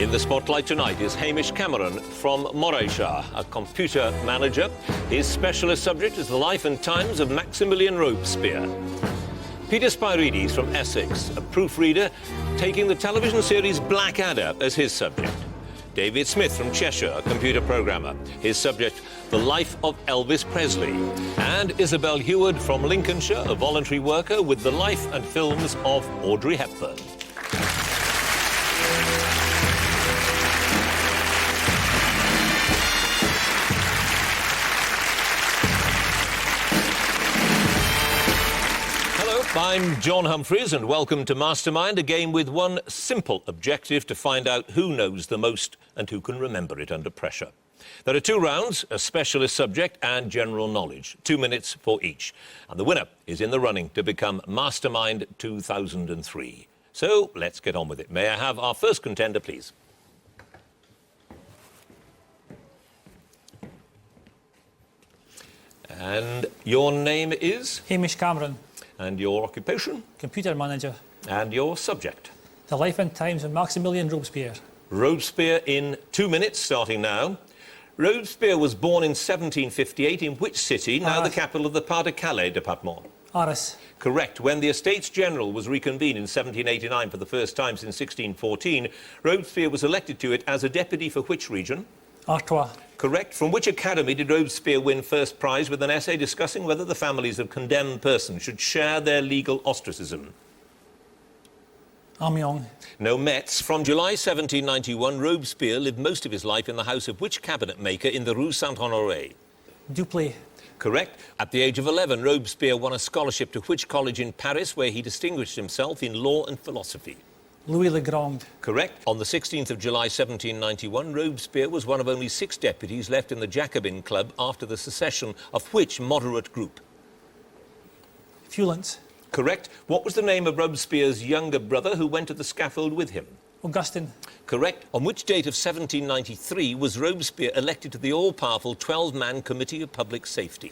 In the spotlight tonight is Hamish Cameron from Morayshire, a computer manager. His specialist subject is the life and times of Maximilien Robespierre. Peter Spyrides from Essex, a proofreader, taking the television series Blackadder as his subject. David Smith from Cheshire, a computer programmer. His subject, the life of Elvis Presley. And Isabelle Huard from Lincolnshire, a voluntary worker with the life and films of Audrey Hepburn. I'm John Humphreys and welcome to Mastermind, a game with one simple objective: to find out who knows the most and who can remember it under pressure. There are 2 rounds, a specialist subject and general knowledge, 2 minutes for each. And the winner is in the running to become Mastermind 2003. So let's get on with it. May I have our first contender, please? And your name is? Hamish Cameron. And your occupation? Computer manager. And your subject? The life and times of Maximilien Robespierre. Robespierre in 2 minutes, starting now. Robespierre was born in 1758 in which city, now the capital of the Pas-de-Calais department? Arras. Correct. When the Estates General was reconvened in 1789 for the first time since 1614, Robespierre was elected to it as a deputy for which region? Artois. Correct. From which academy did Robespierre win first prize with an essay discussing whether the families of condemned persons should share their legal ostracism? Amiens. No, Metz. From July 1791, Robespierre lived most of his life in the house of which cabinet maker in the Rue Saint-Honoré? Duplé. Correct. At the age of 11, Robespierre won a scholarship to which college in Paris, where he distinguished himself in law and philosophy? Louis le Grand. Correct. On the 16th of July 1791, Robespierre was one of only 6 deputies left in the Jacobin Club after the secession of which moderate group? Feuillants. Correct. What was the name of Robespierre's younger brother who went to the scaffold with him? Augustin. Correct. On which date of 1793 was Robespierre elected to the all-powerful 12-man Committee of Public Safety?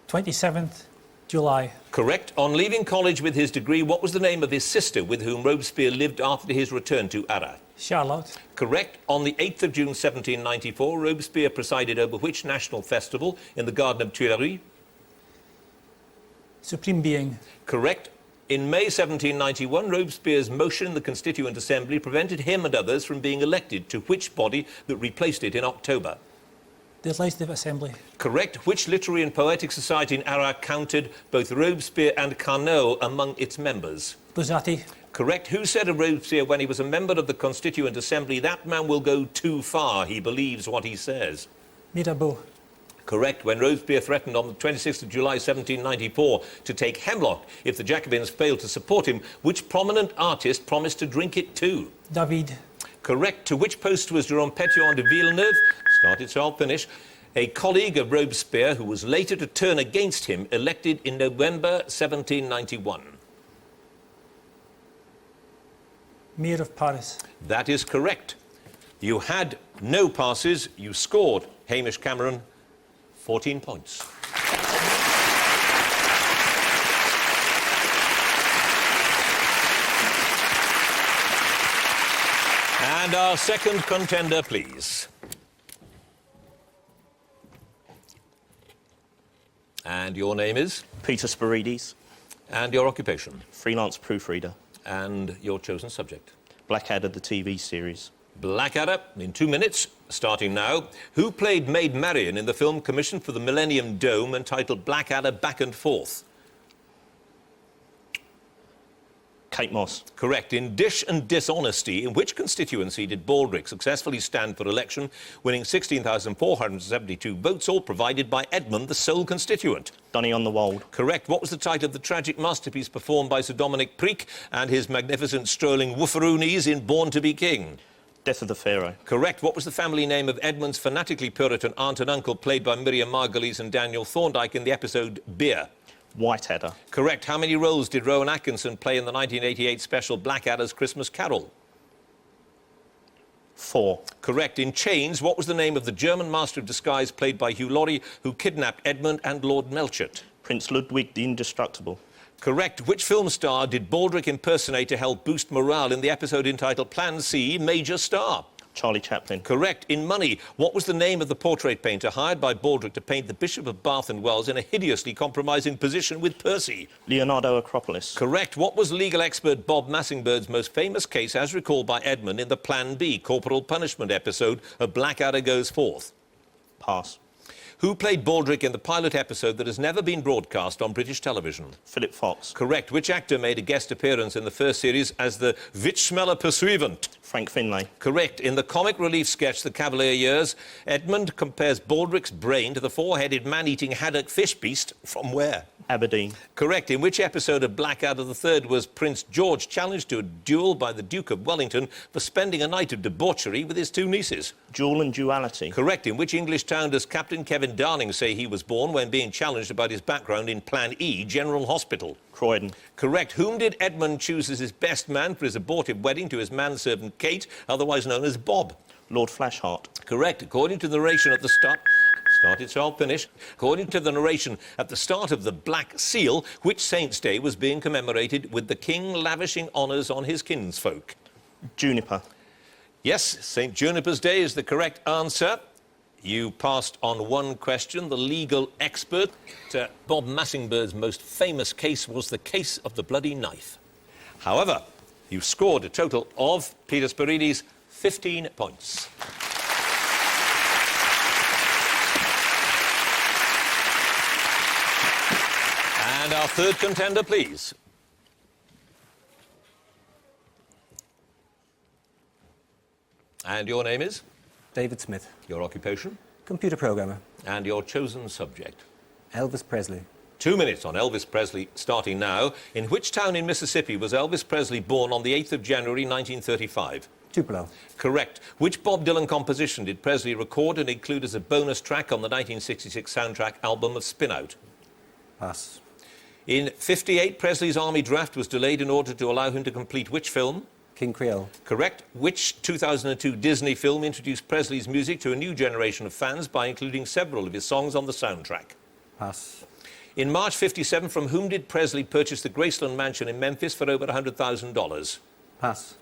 27th July. Correct. On leaving college with his degree, what was the name of his sister with whom Robespierre lived after his return to Arras? Charlotte. Correct. On the 8th of June 1794, Robespierre presided over which national festival in the Garden of Tuileries? Supreme Being. Correct. In May 1791, Robespierre's motion in the Constituent Assembly prevented him and others from being elected to which body that replaced it in October? The Legislative Assembly. Correct. Which literary and poetic society in Arras counted both Robespierre and Carnot among its members? Buzzati. Correct. Who said of Robespierre when he was a member of the Constituent Assembly, "That man will go too far, he believes what he says"? Mirabeau. Correct. When Robespierre threatened on the 26th of July 1794 to take hemlock if the Jacobins failed to support him, which prominent artist promised to drink it too? David. Correct. To which post was Jérôme Pétion de Villeneuve, started so I'll finish, a colleague of Robespierre who was later to turn against him, elected in November 1791? Mayor of Paris. That is correct. You had no passes. You scored, Hamish Cameron, 14 points. And our second contender, please. And your name is? Peter Spyrides. And your occupation? Freelance proofreader. And your chosen subject? Blackadder, the TV series. Blackadder, in 2 minutes, starting now. Who played Maid Marian in the film commissioned for the Millennium Dome entitled Blackadder Back and Forth? Kate Moss. Correct. In Dish and Dishonesty, in which constituency did Baldrick successfully stand for election, winning 16,472 votes, all provided by Edmund, the sole constituent? Donny-on-the-Wold. Correct. What was the title of the tragic masterpiece performed by Sir Dominic Preake and his magnificent strolling woofaroonies in Born to be King? Death of the Pharaoh. Correct. What was the family name of Edmund's fanatically Puritan aunt and uncle, played by Miriam Margolyes and Daniel Thorndyke in the episode Beer? Whiteadder. Correct. How many roles did Rowan Atkinson play in the 1988 special Blackadder's Christmas Carol? 4. Correct. In Chains, what was the name of the German master of disguise played by Hugh Laurie who kidnapped Edmund and Lord Melchett? Prince Ludwig the Indestructible. Correct. Which film star did Baldrick impersonate to help boost morale in the episode entitled Plan C, Major Star? Charlie Chaplin. Correct. In Money, what was the name of the portrait painter hired by Baldrick to paint the Bishop of Bath and Wells in a hideously compromising position with Percy? Leonardo Acropolis. Correct. What was legal expert Bob Massingbird's most famous case as recalled by Edmund in the Plan B, corporal punishment episode of Blackadder Goes Forth? Pass. Who played Baldrick in the pilot episode that has never been broadcast on British television? Philip Fox. Correct. Which actor made a guest appearance in the first series as the Witchsmeller Pursuivant? Frank Finlay. Correct. In the comic relief sketch The Cavalier Years, Edmund compares Baldrick's brain to the four-headed man-eating haddock fish beast from where? Aberdeen. Correct. In which episode of Blackadder III was Prince George challenged to a duel by the Duke of Wellington for spending a night of debauchery with his two nieces? Duel and Duality. Correct. In which English town does Captain Kevin Darling say he was born when being challenged about his background in Plan E, General Hospital? Croydon. Correct. Whom did Edmund choose as his best man for his abortive wedding to his manservant Kate, otherwise known as Bob? Lord Flashheart. Correct. According to the narration at the start... Started, so I'll finish. According to the narration at the start of the Black Seal, which saint's day was being commemorated with the king lavishing honours on his kinsfolk? Juniper. Yes, St Juniper's Day is the correct answer. You passed on one question. The legal expert, Bob Massingbird's most famous case was the case of the bloody knife. However, you scored a total of, Peter Spiredes, 15 points. And our third contender, please. And your name is? David Smith. Your occupation? Computer programmer. And your chosen subject? Elvis Presley. 2 minutes on Elvis Presley, starting now. In which town in Mississippi was Elvis Presley born on the 8th of January 1935? Tupelo. Correct. Which Bob Dylan composition did Presley record and include as a bonus track on the 1966 soundtrack album of Spin Out? Pass. In '58, Presley's army draft was delayed in order to allow him to complete which film? King Creole. Correct. Which 2002 Disney film introduced Presley's music to a new generation of fans by including several of his songs on the soundtrack? Pass. In March '57, from whom did Presley purchase the Graceland mansion in Memphis for over $100,000? Pass.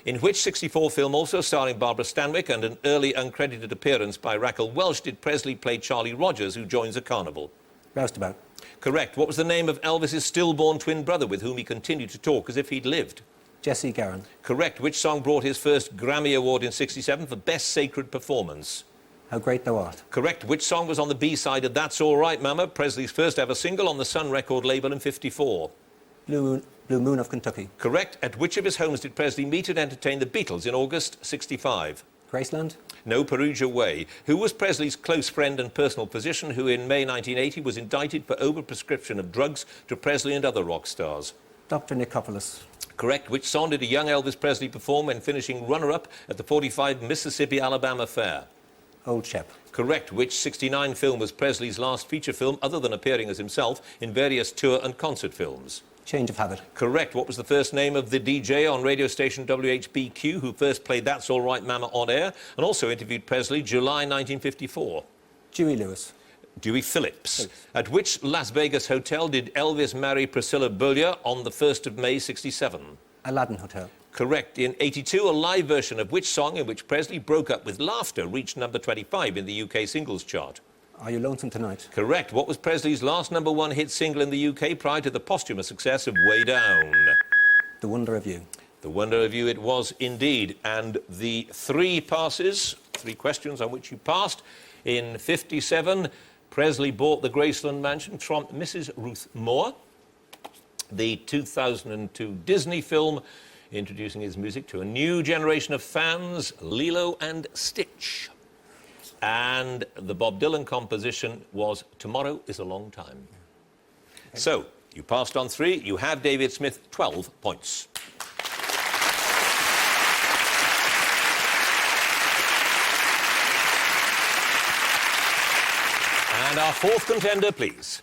In which '64 film, also starring Barbara Stanwyck and an early uncredited appearance by Raquel Welch, did Presley play Charlie Rogers, who joins a carnival? Roustabout. Correct. What was the name of Elvis's stillborn twin brother with whom he continued to talk as if he'd lived? Jesse Garon. Correct. Which song brought his first Grammy Award in '67 for Best Sacred Performance? How Great Thou Art. Correct. Which song was on the B-side of That's All Right, Mama, Presley's first ever single on the Sun record label in '54? Blue Moon of Kentucky. Correct. At which of his homes did Presley meet and entertain the Beatles in August '65? Graceland. No, Perugia Way. Who was Presley's close friend and personal physician who in May 1980 was indicted for overprescription of drugs to Presley and other rock stars? Dr. Nicopolis. Correct. Which song did a young Elvis Presley perform when finishing runner-up at the 45 Mississippi-Alabama Fair? Old Shep. Correct. Which '69 film was Presley's last feature film other than appearing as himself in various tour and concert films? Change of Habit. Correct. What was the first name of the DJ on radio station WHBQ who first played That's All Right Mama on air and also interviewed Presley July 1954? Dewey Lewis. Dewey Phillips. At which Las Vegas hotel did Elvis marry Priscilla Beaulieu on the 1st of May '67? Aladdin Hotel. Correct. In '82, a live version of which song in which Presley broke up with laughter reached number 25 in the UK singles chart? Are You Lonesome Tonight? Correct. What was Presley's last #1 hit single in the UK prior to the posthumous success of Way Down? The Wonder of You. The Wonder of You it was indeed. And the three questions on which you passed. In '57, Presley bought the Graceland mansion from Mrs. Ruth Moore. The 2002 Disney film introducing his music to a new generation of fans, Lilo and Stitch. And the Bob Dylan composition was Tomorrow is a Long Time. Okay. So, you passed on 3. You have, David Smith, 12 points. And our fourth contender, please.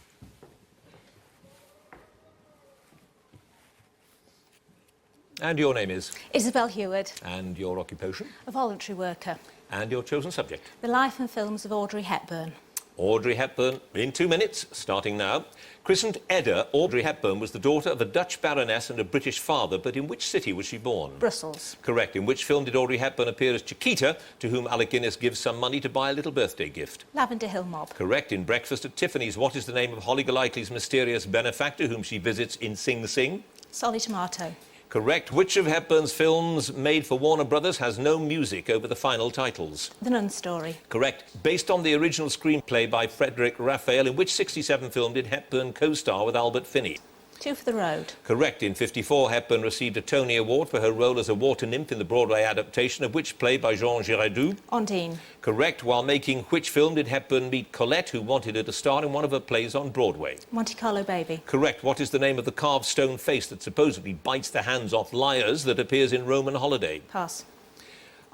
And your name is? Isabelle Huard. And your occupation? A voluntary worker. And your chosen subject? The life and films of Audrey Hepburn. Audrey Hepburn in 2 minutes, starting now. Christened Edda, Audrey Hepburn was the daughter of a Dutch baroness and a British father, but in which city was she born? Brussels. Correct. In which film did Audrey Hepburn appear as Chiquita, to whom Alec Guinness gives some money to buy a little birthday gift? Lavender Hill Mob. Correct. In Breakfast at Tiffany's, what is the name of Holly Golightly's mysterious benefactor whom she visits in Sing Sing? Solly Tomato. Correct. Which of Hepburn's films made for Warner Brothers has no music over the final titles? The Nun Story. Correct. Based on the original screenplay by Frederick Raphael, in which 67 film did Hepburn co-star with Albert Finney? Two for the Road. Correct. In 54, Hepburn received a Tony Award for her role as a water nymph in the Broadway adaptation of which play by Jean Giraudoux? Ondine. Correct. While making which film did Hepburn meet Colette, who wanted her to star in one of her plays on Broadway? Monte Carlo Baby. Correct. What is the name of the carved stone face that supposedly bites the hands off liars that appears in Roman Holiday? Pass.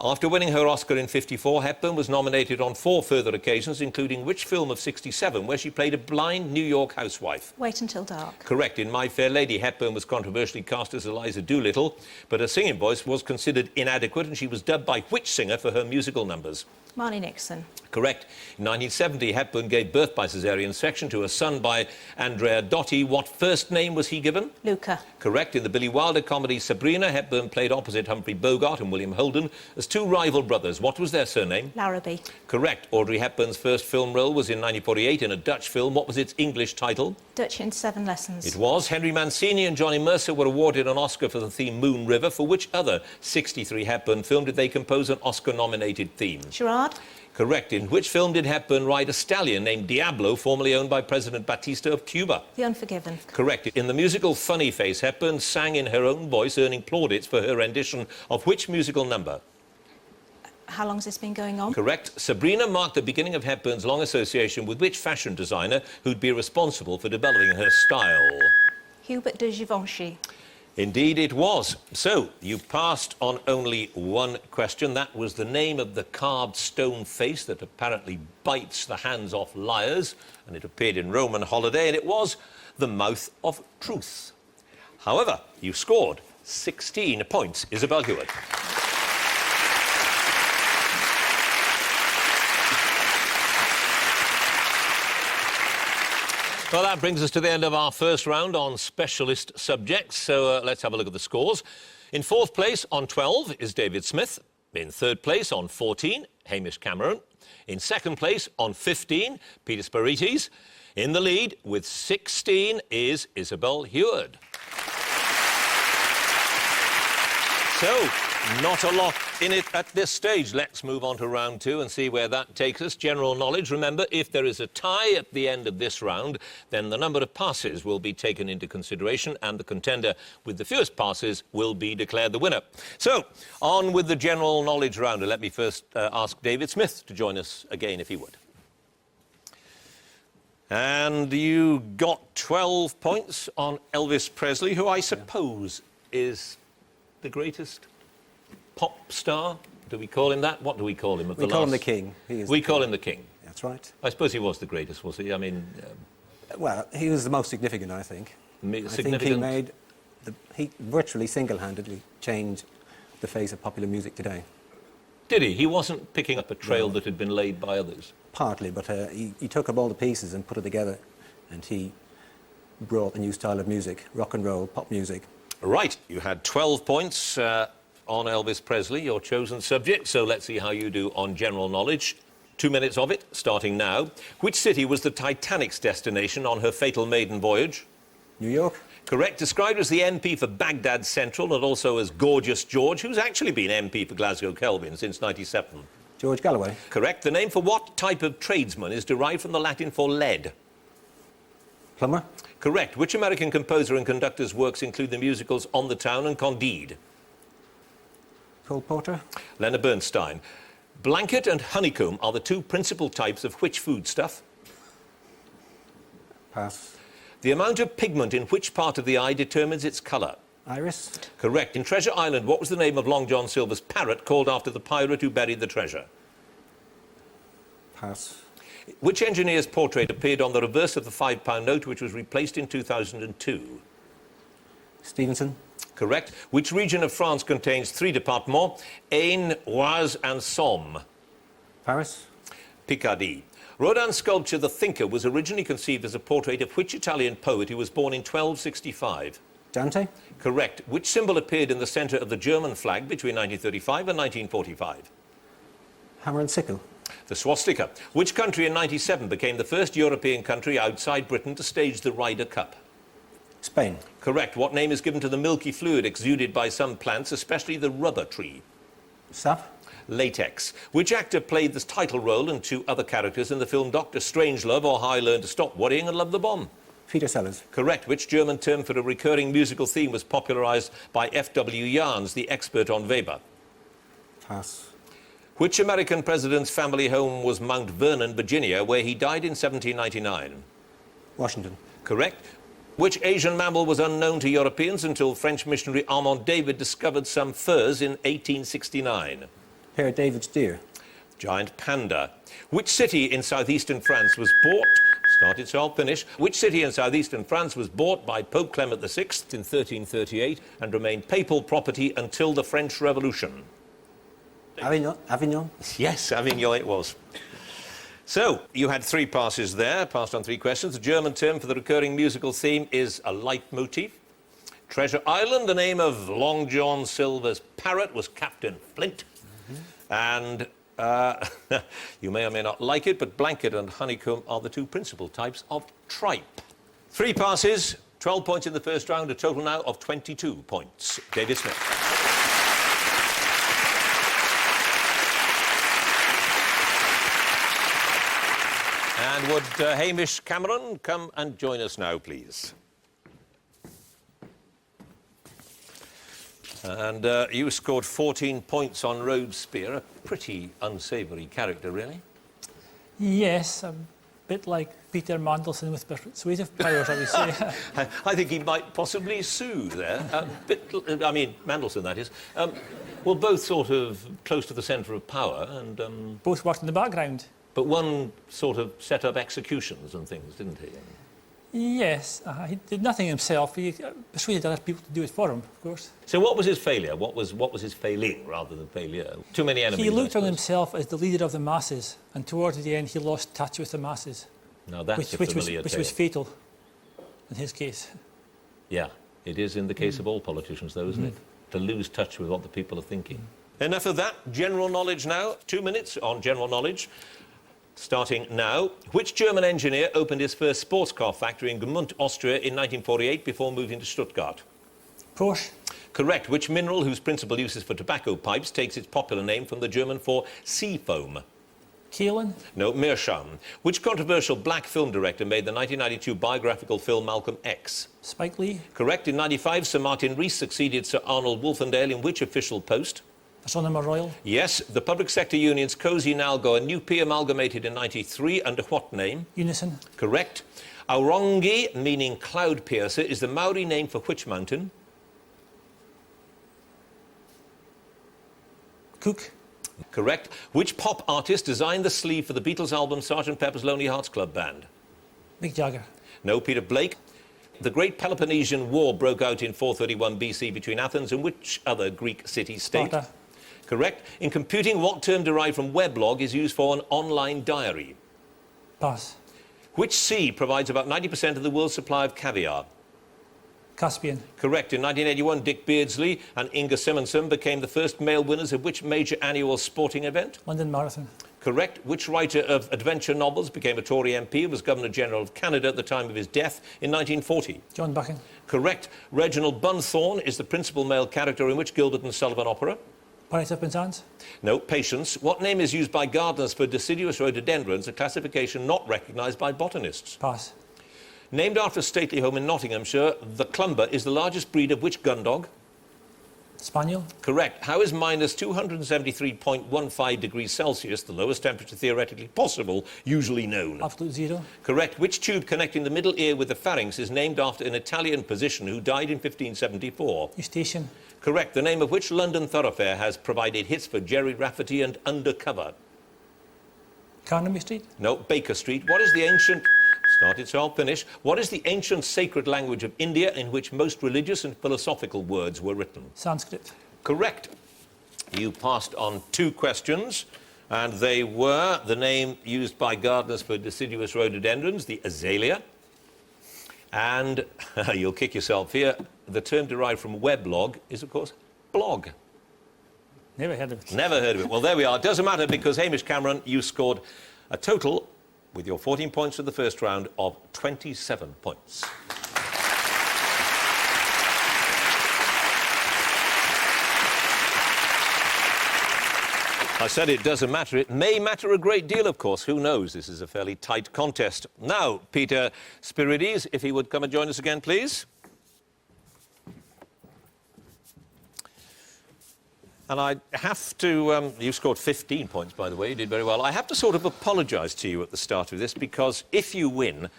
After winning her Oscar in 54, Hepburn was nominated on 4 further occasions, including which film of 67, where she played a blind New York housewife? Wait Until Dark. Correct. In My Fair Lady, Hepburn was controversially cast as Eliza Doolittle, but her singing voice was considered inadequate, and she was dubbed by which singer for her musical numbers? Marnie Nixon. Correct. In 1970, Hepburn gave birth by caesarean section to a son by Andrea Dotti. What first name was he given? Luca. Correct. In the Billy Wilder comedy Sabrina, Hepburn played opposite Humphrey Bogart and William Holden as 2 rival brothers. What was their surname? Larrabee. Correct. Audrey Hepburn's first film role was in 1948 in a Dutch film. What was its English title? Dutch in 7 Lessons. It was. Henry Mancini and Johnny Mercer were awarded an Oscar for the theme Moon River. For which other 63 Hepburn film did they compose an Oscar-nominated theme? Gerard. Correct. In which film did Hepburn ride a stallion named Diablo, formerly owned by President Batista of Cuba? The Unforgiven. Correct. In the musical Funny Face, Hepburn sang in her own voice, earning plaudits for her rendition of which musical number? How long has this been going on? Correct. Sabrina marked the beginning of Hepburn's long association with which fashion designer who'd be responsible for developing her style? Hubert de Givenchy. Indeed it was. So, you passed on only one question. That was the name of the carved stone face that apparently bites the hands off liars, and it appeared in Roman Holiday, and it was the Mouth of Truth. However, you scored 16 points, Isabelle Huard. Well, that brings us to the end of our first round on specialist subjects, so let's have a look at the scores. In 4th place on 12 is David Smith. In 3rd place on 14, Hamish Cameron. In 2nd place on 15, Peter Spyrides. In the lead with 16 is Isabelle Huard. So, not a lot in it at this stage. Let's move on to round 2 and see where that takes us. General knowledge. Remember, if there is a tie at the end of this round, then the number of passes will be taken into consideration and the contender with the fewest passes will be declared the winner. So, on with the general knowledge round. Let me first ask David Smith to join us again, if he would. And you got 12 points on Elvis Presley, who I suppose is the greatest pop star. Do we call him that? What do we call him? We call him the King. We call him the King. That's right. I suppose he was the greatest, was he? I mean... Well, he was the most significant, I think. I think he virtually single-handedly changed the face of popular music today. Did he? He wasn't picking up a trail that had been laid by others? Partly, but he took up all the pieces and put it together, and he brought a new style of music, rock and roll, pop music. Right, you had 12 points on Elvis Presley, your chosen subject, so let's see how you do on general knowledge. 2 minutes of it, starting now. Which city was the Titanic's destination on her fatal maiden voyage? New York? Correct. Described as the MP for Baghdad Central and also as Gorgeous George, who's actually been MP for Glasgow Kelvin since '97. George Galloway? Correct. The name for what type of tradesman is derived from the Latin for lead? Plumber? Correct. Which American composer and conductor's works include the musicals On the Town and Candide? Cole Porter? Leonard Bernstein. Blanket and honeycomb are the 2 principal types of which foodstuff? Pass. The amount of pigment in which part of the eye determines its colour? Iris? Correct. In Treasure Island, what was the name of Long John Silver's parrot called after the pirate who buried the treasure? Pass. Which engineer's portrait appeared on the reverse of the £5 note, which was replaced in 2002? Stevenson? Correct. Which region of France contains 3 départements, Aisne, Oise and Somme? Paris? Picardy. Rodin's sculpture, The Thinker, was originally conceived as a portrait of which Italian poet who was born in 1265? Dante? Correct. Which symbol appeared in the centre of the German flag between 1935 and 1945? Hammer and sickle? The swastika. Which country in 97 became the first European country outside Britain to stage the Ryder Cup? Spain? Correct. What name is given to the milky fluid exuded by some plants, especially the rubber tree? Sap? Latex. Which actor played the title role and two other characters in the film Dr. Strangelove or How I Learned to Stop Worrying and Love the Bomb? Peter Sellers? Correct. Which German term for a recurring musical theme was popularised by F.W. Jahns, the expert on Weber? Pass. Which American president's family home was Mount Vernon, Virginia, where he died in 1799? Washington? Correct. Which Asian mammal was unknown to Europeans until French missionary Armand David discovered some furs in 1869? Pair of David's deer? Giant panda. Which city in southeastern France was bought... Started, so I'll finish. Which city in southeastern France was bought by Pope Clement VI in 1338 and remained papal property until the French Revolution? Avignon? Avignon? Yes, Avignon it was. So, you had 3 passes there, passed on 3 questions. The German term for the recurring musical theme is a leitmotif. Treasure Island, the name of Long John Silver's parrot, was Captain Flint. And you may or may not like it, but blanket and honeycomb are the 2 principal types of tripe. 3 passes, 12 points in the first round, a total now of 22 points. David Smith. And would Hamish Cameron come and join us now, please? And you scored 14 points on Robespierre, a pretty unsavoury character, really. Yes, a bit like Peter Mandelson with persuasive powers, I would say. I think he might possibly sue there. I mean, Mandelson, that is. Well, both sort of close to the centre of power and... Both worked in the background. But one sort of set up executions and things, didn't he? Yes, he did nothing himself. He persuaded other people to do it for him, of course. So what was his failure? What was his failing rather than failure? Too many enemies. He looked on himself as the leader of the masses, and towards the end he lost touch with the masses. Now that's a familiar which tale. was fatal in his case. Yeah, it is in the case of all politicians, though, isn't it? To lose touch with what the people are thinking. Enough of that. General knowledge now. 2 minutes on general knowledge. Starting now. Which German engineer opened his first sports car factory in Gmünd, Austria in 1948 before moving to Stuttgart? Porsche? Correct. Which mineral, whose principal use is for tobacco pipes, takes its popular name from the German for sea foam? Kaolin? No, Meerschaum. Which controversial black film director made the 1992 biographical film Malcolm X? Spike Lee? Correct. In 95, Sir Martin Rees succeeded Sir Arnold Wolfendale in which official post? Astronomer Royal? Yes. The public sector unions COSI and ALGO and UP amalgamated in 93 under what name? Unison? Correct. Aurongi, meaning cloud piercer, is the Maori name for which mountain? Cook? Correct. Which pop artist designed the sleeve for the Beatles album Sgt. Pepper's Lonely Hearts Club Band? Mick Jagger? No, Peter Blake. The Great Peloponnesian War broke out in 431 BC between Athens and which other Greek city-state? Sparta? Correct. In computing, what term derived from weblog is used for an online diary? Pass. Which sea provides about 90% of the world's supply of caviar? Caspian? Correct. In 1981, Dick Beardsley and Inga Simonsen became the first male winners of which major annual sporting event? London Marathon? Correct. Which writer of adventure novels became a Tory MP and was Governor-General of Canada at the time of his death in 1940? John Buchan? Correct. Reginald Bunthorne is the principal male character in which Gilbert and Sullivan opera? Pirates of Penzance? No, Patience. What name is used by gardeners for deciduous rhododendrons, a classification not recognised by botanists? Pass. Named after a stately home in Nottinghamshire, the Clumber is the largest breed of which gun dog? Spaniel? Correct. How is minus 273.15 degrees Celsius, the lowest temperature theoretically possible, usually known? Absolute zero? Correct. Which tube connecting the middle ear with the pharynx is named after an Italian physician who died in 1574? Eustachian? Correct. The name of which London thoroughfare has provided hits for Jerry Rafferty and Undercover? Carnaby Street? No, Baker Street. What is the ancient... Started, so I'll finish. What is the ancient sacred language of India in which most religious and philosophical words were written? Sanskrit? Correct. You passed on 2 questions. And they were the name used by gardeners for deciduous rhododendrons, the azalea. And you'll kick yourself here. The term derived from weblog is, of course, blog. Never heard of it. Never heard of it. Well, there we are. It doesn't matter because, Hamish Cameron, you scored a total, with your 14 points for the first round, of 27 points. I said it doesn't matter. It may matter a great deal, of course. Who knows? This is a fairly tight contest. Now, Peter Spyrides, if he would come and join us again, please. And I have to... you scored 15 points, by the way. You did very well. I have to sort of apologise to you at the start of this, because if you win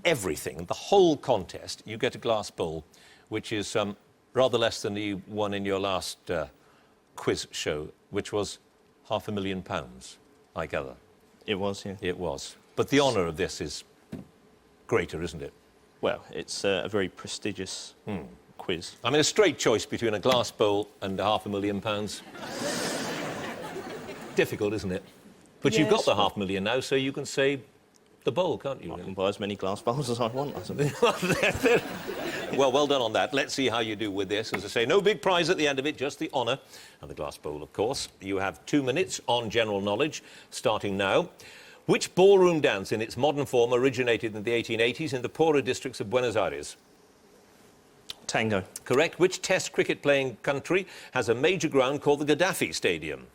everything, the whole contest, you get a glass bowl, which is rather less than you won in your last quiz show, which was £500,000, I gather. It was, yeah. It was. But the honour of this is greater, isn't it? Well, it's a very prestigious quiz. I mean, a straight choice between a glass bowl and £500,000. Difficult, isn't it? But you've got the £500,000 now, so you can say the bowl, can't you? I can buy as many glass bowls as I want, I suppose. Well, well done on that. Let's see how you do with this. As I say, no big prize at the end of it, just the honour. And the glass bowl, of course. You have 2 minutes on general knowledge, starting now. Which ballroom dance in its modern form originated in the 1880s in the poorer districts of Buenos Aires? Tango. Correct. Which Test cricket-playing country has a major ground called the Gaddafi Stadium?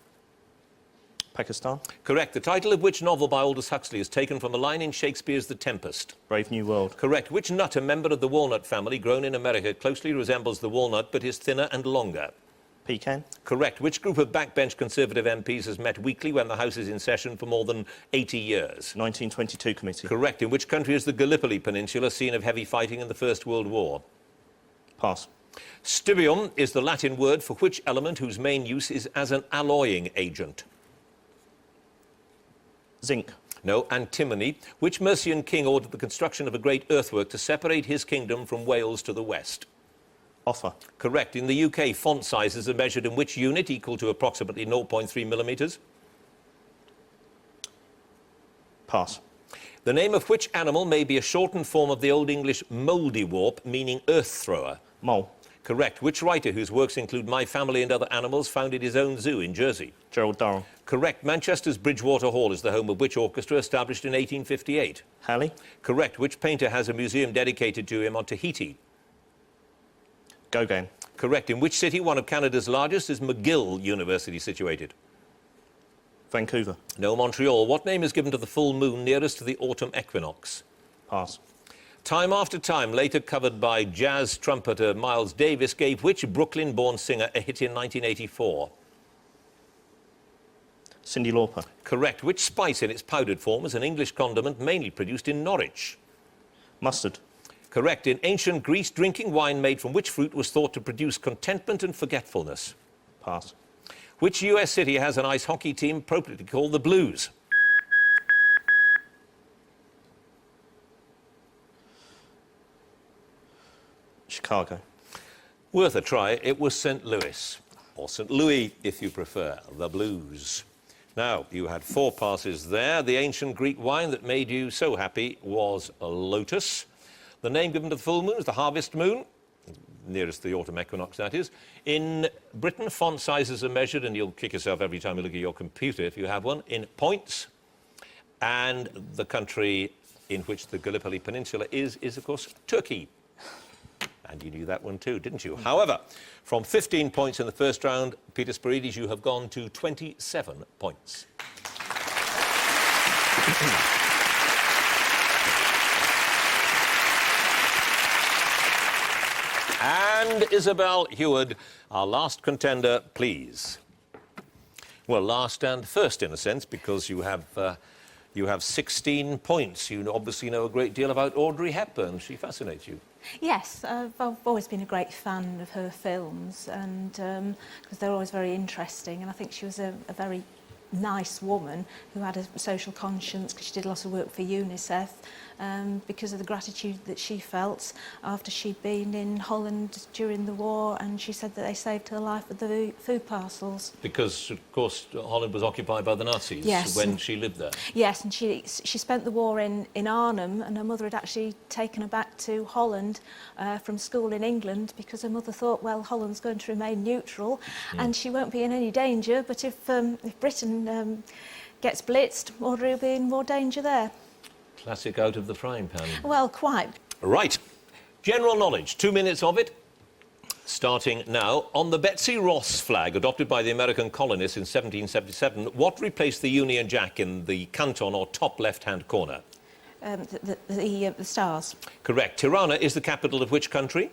Pakistan. Correct. The title of which novel by Aldous Huxley is taken from a line in Shakespeare's The Tempest? Brave New World. Correct. Which nut, a member of the walnut family, grown in America, closely resembles the walnut but is thinner and longer? Pecan. Correct. Which group of backbench Conservative MPs has met weekly when the House is in session for more than 80 years? 1922 committee. Correct. In which country is the Gallipoli Peninsula scene of heavy fighting in the First World War? Pass. Stybium is the Latin word for which element whose main use is as an alloying agent? Zinc. No. Antimony. Which Mercian king ordered the construction of a great earthwork to separate his kingdom from Wales to the west? Offer. Correct. In the UK, font sizes are measured in which unit, equal to approximately 0.3 millimetres? Pass. The name of which animal may be a shortened form of the Old English mouldiwarp, meaning earth thrower? Mole. Correct. Which writer, whose works include My Family and Other Animals, founded his own zoo in Jersey? Gerald Durrell. Correct. Manchester's Bridgewater Hall is the home of which orchestra, established in 1858? Halley. Correct. Which painter has a museum dedicated to him on Tahiti? Gauguin. Correct. In which city, one of Canada's largest, is McGill University situated? Vancouver. No. Montreal. What name is given to the full moon nearest to the autumn equinox? Pass. Time After Time, later covered by jazz trumpeter Miles Davis, gave which Brooklyn-born singer a hit in 1984? Cyndi Lauper. Correct. Which spice in its powdered form is an English condiment mainly produced in Norwich? Mustard. Correct. In ancient Greece, drinking wine made from which fruit was thought to produce contentment and forgetfulness? Pass. Which US city has an ice hockey team appropriately called the Blues? Chicago. Worth a try. It was St. Louis, or St. Louis, if you prefer, the Blues. Now, you had 4 passes there. The ancient Greek wine that made you so happy was a lotus. The name given to the full moon is the harvest moon, nearest the autumn equinox, that is. In Britain, font sizes are measured, and you'll kick yourself every time you look at your computer, if you have one, in points. And the country in which the Gallipoli Peninsula is, of course, Turkey. And you knew that one too, didn't you? However, from 15 points in the first round, Peter Spyrides, you have gone to 27 points. And Isabelle Huard, our last contender, please. Well, last and first, in a sense, because you have 16 points. You obviously know a great deal about Audrey Hepburn. She fascinates you. Yes, I've always been a great fan of her films, and because they're always very interesting, and I think she was a very nice woman who had a social conscience, because she did lots of work for UNICEF, because of the gratitude that she felt after she'd been in Holland during the war, and she said that they saved her life with the food parcels. Because, of course, Holland was occupied by the Nazis when she lived there. Yes, and she spent the war in Arnhem, and her mother had actually taken her back to Holland from school in England because her mother thought, well, Holland's going to remain neutral and she won't be in any danger, but if Britain gets blitzed, Audrey will be in more danger there. Classic out of the frying pan. Well, quite. Right. General knowledge, 2 minutes of it. Starting now. On the Betsy Ross flag, adopted by the American colonists in 1777, what replaced the Union Jack in the canton or top left-hand corner? The stars. Correct. Tirana is the capital of which country?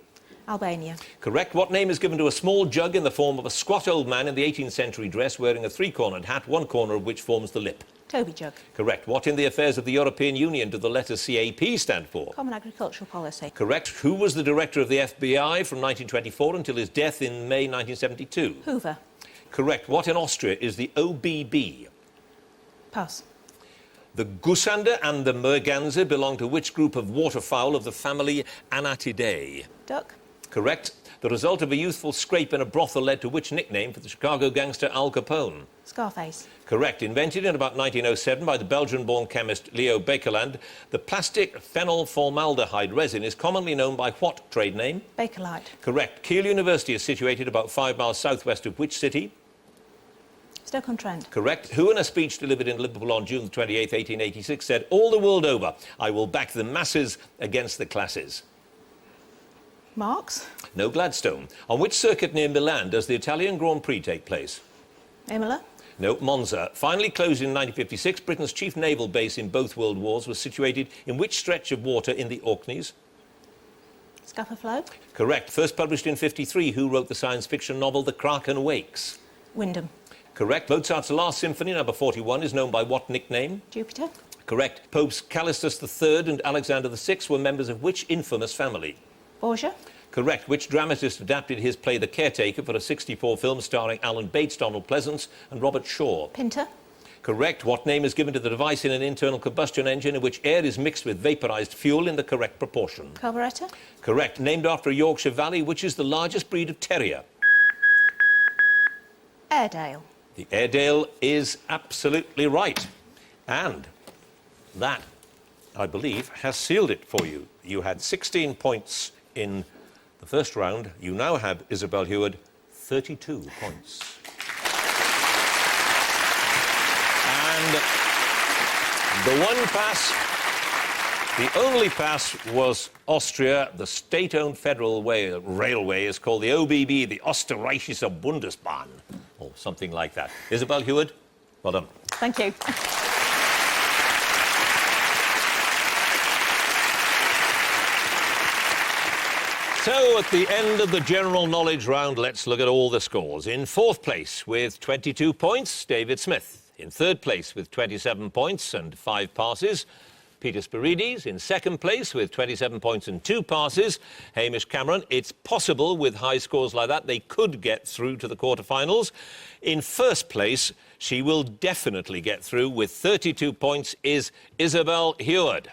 Albania. Correct. What name is given to a small jug in the form of a squat old man in the 18th century dress wearing a three-cornered hat, one corner of which forms the lip? Toby jug. Correct. What in the affairs of the European Union do the letters CAP stand for? Common Agricultural Policy. Correct. Who was the director of the FBI from 1924 until his death in May 1972? Hoover. Correct. What in Austria is the OBB? Pass. The Goosander and the Merganser belong to which group of waterfowl of the family Anatidae? Duck. Correct. The result of a youthful scrape in a brothel led to which nickname for the Chicago gangster Al Capone? Scarface. Correct. Invented in about 1907 by the Belgian-born chemist Leo Baekeland, the plastic phenylformaldehyde resin is commonly known by what trade name? Bakelite. Correct. Keele University is situated about 5 miles southwest of which city? Stoke-on-Trent. Correct. Who in a speech delivered in Liverpool on June 28, 1886 said, "All the world over, I will back the masses against the classes"? Marx. No, Gladstone. On which circuit near Milan does the Italian Grand Prix take place? Imola. No, Monza. Finally closed in 1956, Britain's chief naval base in both world wars was situated in which stretch of water in the Orkneys? Scapa Flow. Correct. First published in 1953, who wrote the science fiction novel The Kraken Wakes? Wyndham. Correct. Mozart's last symphony, number 41, is known by what nickname? Jupiter. Correct. Popes Callistus III and Alexander VI were members of which infamous family? Borgia. Correct. Which dramatist adapted his play The Caretaker for a 1964 film starring Alan Bates, Donald Pleasance and Robert Shaw? Pinter. Correct. What name is given to the device in an internal combustion engine in which air is mixed with vaporised fuel in the correct proportion? Carburettor. Correct. Named after a Yorkshire valley, which is the largest breed of terrier? Airedale. The Airedale is absolutely right. And that, I believe, has sealed it for you. You had 16 points in the first round. You now have, Isabelle Huard, 32 points. And the one pass, the only pass was Austria. The state-owned federal railway is called the OBB, the Österreichische Bundesbahn, or something like that. Isabelle Huard, well done. Thank you. So, at the end of the general knowledge round, let's look at all the scores. In fourth place with 22 points, David Smith. In third place with 27 points and 5 passes, Peter Spyrides. In second place with 27 points and 2 passes, Hamish Cameron. It's possible with high scores like that they could get through to the quarterfinals. In first place, she will definitely get through with 32 points, is Isabelle Huard.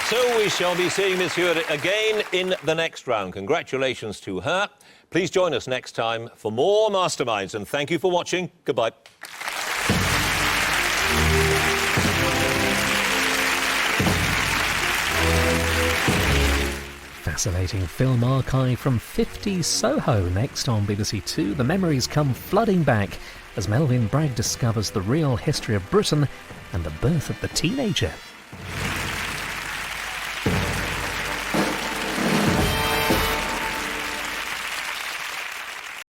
So we shall be seeing Miss Heward again in the next round. Congratulations to her. Please join us next time for more Masterminds, and thank you for watching. Goodbye. Fascinating film archive from 50s Soho. Next on BBC Two, the memories come flooding back as Melvyn Bragg discovers the real history of Britain and the birth of the teenager.